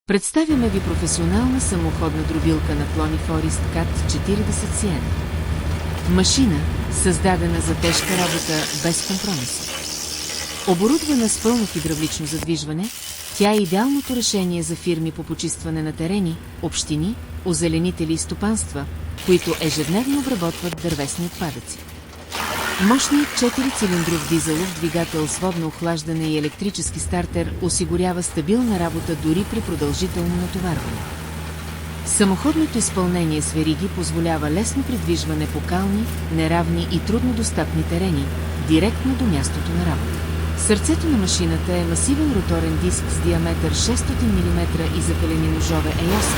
Представяме ви професионална самоходна дробилка на клони Forest CAT 40 CN. Машина, създадена за тежка работа без компромиси. Оборудвана с пълно хидравлично задвижване, тя е идеалното решение за фирми по почистване на терени, общини, озеленители и стопанства, които ежедневно обработват дървесни отпадъци. Мощният 4-цилиндров дизелов двигател с водно охлаждане и електрически стартер осигурява стабилна работа дори при продължително натоварване. Самоходното изпълнение с вериги позволява лесно придвижване по кални, неравни и труднодостъпни терени, директно до мястото на работа. Сърцето на машината е масивен роторен диск с диаметър 600 мм и запалени ножове E8,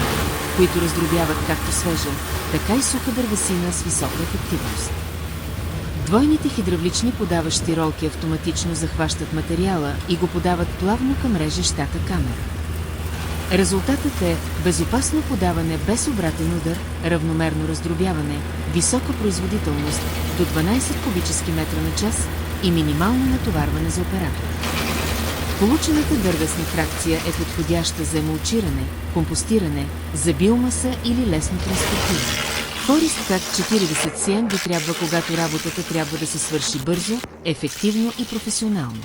които раздробяват както свежа, така и суха дървесина с висока ефективност. Двойните хидравлични подаващи ролки автоматично захващат материала и го подават плавно към режещата камера. Резултатът е безопасно подаване без обратен удар, равномерно раздробяване, висока производителност до 12 кубически метра на час и минимално натоварване за оператора. Получената дървесна фракция е подходяща за емулчиране, компостиране, за биомаса или лесно транспортиране. Forest CAT 40 CN ви трябва, когато работата трябва да се свърши бързо, ефективно и професионално.